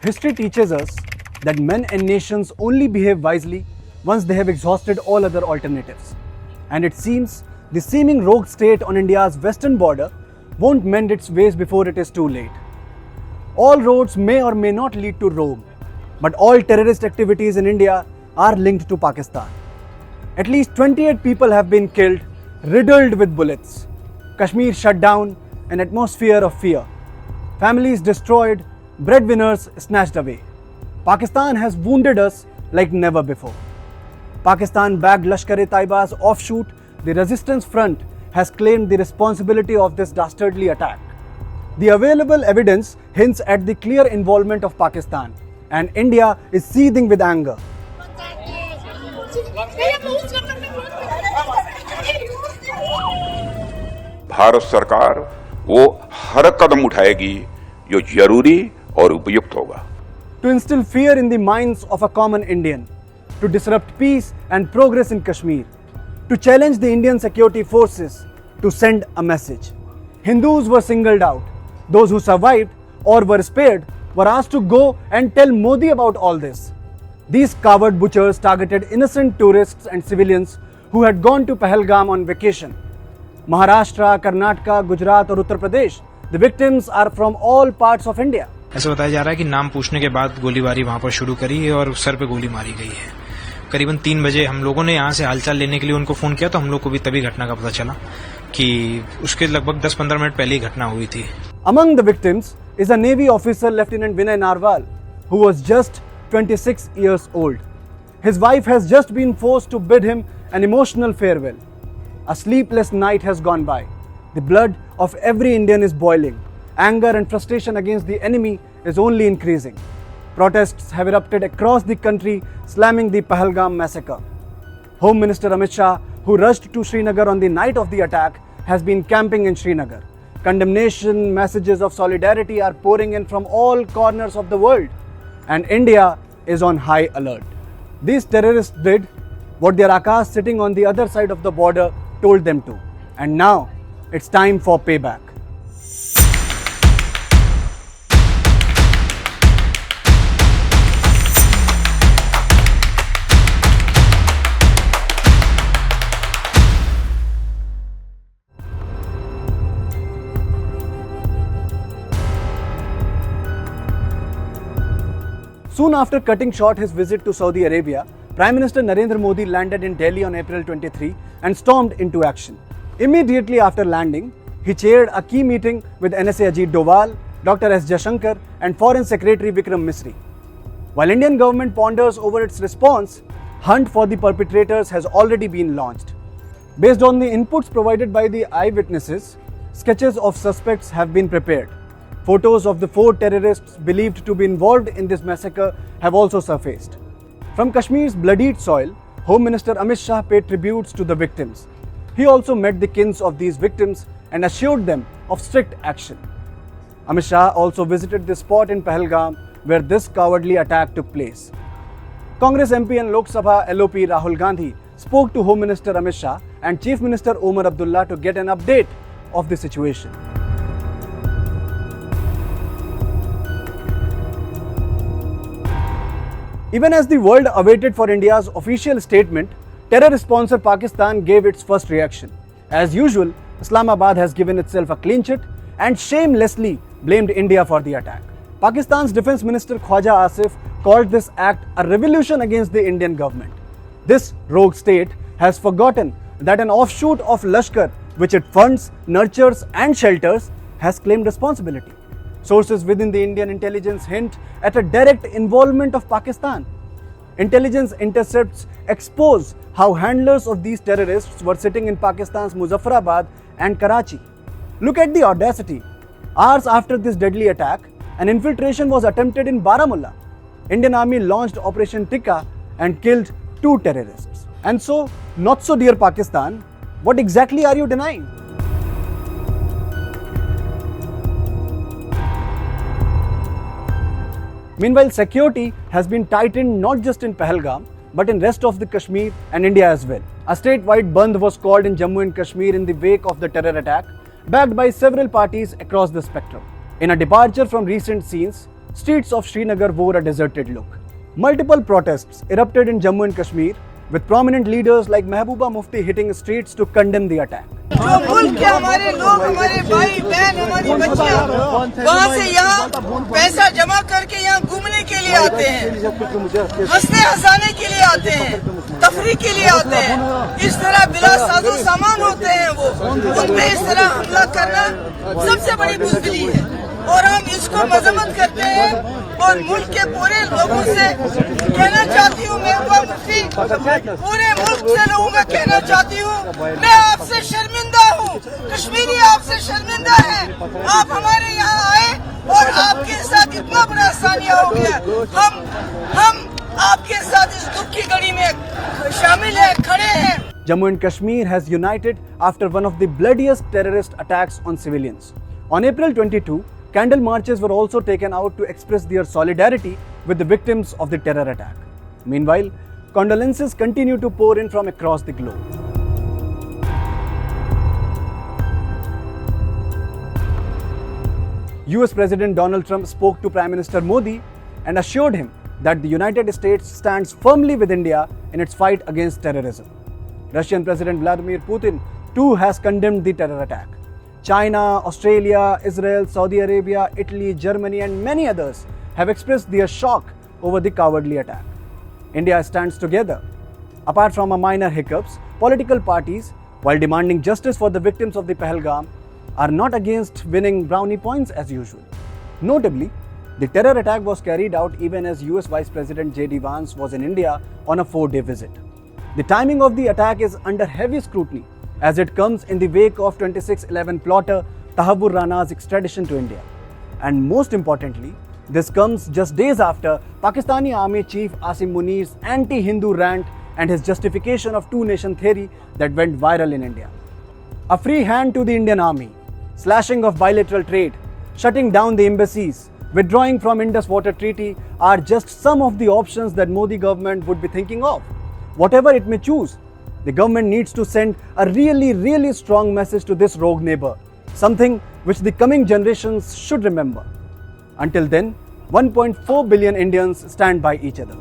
History teaches us that men and nations only behave wisely once they have exhausted all other alternatives. And it seems the seeming rogue state on India's western border won't mend its ways before it is too late. All roads may or may not lead to Rome, but all terrorist activities in India are linked to Pakistan. At least 28 people have been killed, riddled with bullets. Kashmir shut down, an atmosphere of fear. Families destroyed, breadwinners snatched away. Pakistan has wounded us like never before. Pakistan-backed Lashkar-e-Taiba's offshoot, the Resistance Front, has claimed the responsibility of this dastardly attack. The available evidence hints at the clear involvement of Pakistan, and India is seething with anger. Bharat सरकार वो हर कदम उठाएगी जो जरूरी और उपयुक्त होगा. To instill fear in the minds of a common Indian, to disrupt peace and progress in Kashmir, to challenge the Indian security forces, to send a message. Hindus were singled out. Those who survived or were spared were asked to go and tell Modi about all this. These coward butchers targeted innocent tourists and civilians who had gone to Pahalgam on vacation. Maharashtra, Karnataka, Gujarat और Uttar Pradesh, the victims are from all parts of India. ऐसा बताया जा रहा है कि नाम पूछने के बाद गोलीबारी वहां पर शुरू करी है और सर पे गोली मारी गई है. करीबन 3 बजे हम लोगों ने यहाँ से हालचाल लेने के लिए उनको फोन किया तो हम लोग को भी तभी घटना का पता चला कि उसके लगभग 10-15 मिनट पहले ही घटना हुई थी. Among the victims is a Navy officer, Lieutenant Vinay Narwal, who was just 26 years old. His wife has just been forced to bid him an emotional farewell. A sleepless night has gone by. The blood of every Indian is boiling. Anger and frustration against the enemy is only increasing. Protests have erupted across the country, slamming the Pahalgam massacre. Home Minister Amit Shah, who rushed to Srinagar on the night of the attack, has been camping in Srinagar. Condemnation, messages of solidarity are pouring in from all corners of the world, and India is on high alert. These terrorists did what their Akas sitting on the other side of the border told them to, and now it's time for payback. Soon after cutting short his visit to Saudi Arabia, Prime Minister Narendra Modi landed in Delhi on April 23 and stormed into action. Immediately after landing, he chaired a key meeting with NSA Ajit Doval, Dr. S. Jaishankar and Foreign Secretary Vikram Misri. While Indian government ponders over its response, hunt for the perpetrators has already been launched. Based on the inputs provided by the eyewitnesses, sketches of suspects have been prepared. Photos of the 4 terrorists believed to be involved in this massacre have also surfaced. From Kashmir's bloodied soil, Home Minister Amit Shah paid tributes to the victims. He also met the kins of these victims and assured them of strict action. Amit Shah also visited the spot in Pahalgam where this cowardly attack took place. Congress MP and Lok Sabha LOP Rahul Gandhi spoke to Home Minister Amit Shah and Chief Minister Omar Abdullah to get an update of the situation. Even as the world awaited for India's official statement, terror sponsor Pakistan gave its first reaction. As usual, Islamabad has given itself a clean chit and shamelessly blamed India for the attack. Pakistan's Defence Minister Khwaja Asif called this act a revolution against the Indian government. This rogue state has forgotten that an offshoot of Lashkar, which it funds, nurtures and shelters, has claimed responsibility. Sources within the Indian intelligence hint at a direct involvement of Pakistan. Intelligence intercepts expose how handlers of these terrorists were sitting in Pakistan's Muzaffarabad and Karachi. Look at the audacity. Hours after this deadly attack, an infiltration was attempted in Baramulla. Indian Army launched Operation Tikka and killed 2 terrorists. And so, not so dear Pakistan, what exactly are you denying? Meanwhile, security has been tightened not just in Pahalgam, but in rest of the Kashmir and India as well. A statewide bandh was called in Jammu and Kashmir in the wake of the terror attack, backed by several parties across the spectrum. In a departure from recent scenes, streets of Srinagar wore a deserted look. Multiple protests erupted in Jammu and Kashmir, with prominent leaders like Mehbooba Mufti hitting streets to condemn the attack. जो मुल्क के हमारे लोग, हमारे भाई बहन, हमारी बच्चियां वहाँ से यहाँ पैसा जमा करके यहाँ घूमने के लिए आते हैं, हंसने हंसाने के लिए आते हैं, तफरी के लिए आते हैं, इस तरह बिला साजो सामान होते हैं वो, उन पे इस तरह हमला करना सबसे बड़ी बुज़दिली है और हम इसको मजम्मत करते हैं। और मुल्क के पूरे लोगों से कहना चाहती हूँ, महबूबा मुफ्ती, पूरे मुल्क से लोगों को कहना चाहती हूँ, मैं आपसे शर्मिंदा हूँ, कश्मीरी आपसे शर्मिंदा है। आप हमारे यहाँ आए और आपके साथ इतना बड़ा सानिया हो गया, हम आपके साथ इस दुख की घड़ी में शामिल हैं, खड़े हैं। Jammu and Kashmir has united after one of the bloodiest terrorist attacks on civilians. On April 22, candle marches were also taken out to express their solidarity with the victims of the terror attack. Meanwhile, condolences continue to pour in from across the globe. US President Donald Trump spoke to Prime Minister Modi and assured him that the United States stands firmly with India in its fight against terrorism. Russian President Vladimir Putin too has condemned the terror attack. China, Australia, Israel, Saudi Arabia, Italy, Germany and many others have expressed their shock over the cowardly attack. India stands together. Apart from a minor hiccups, political parties, while demanding justice for the victims of the Pahalgam, are not against winning brownie points as usual. Notably, the terror attack was carried out even as US Vice President J.D. Vance was in India on a 4-day visit. The timing of the attack is under heavy scrutiny as it comes in the wake of 26/11 plotter Tahabur Rana's extradition to India. And most importantly, this comes just days after Pakistani Army Chief Asim Munir's anti-Hindu rant and his justification of two-nation theory that went viral in India. A free hand to the Indian Army, slashing of bilateral trade, shutting down the embassies, withdrawing from Indus Water Treaty are just some of the options that Modi government would be thinking of. Whatever it may choose, the government needs to send a really strong message to this rogue neighbor, something which the coming generations should remember. Until then, 1.4 billion Indians stand by each other.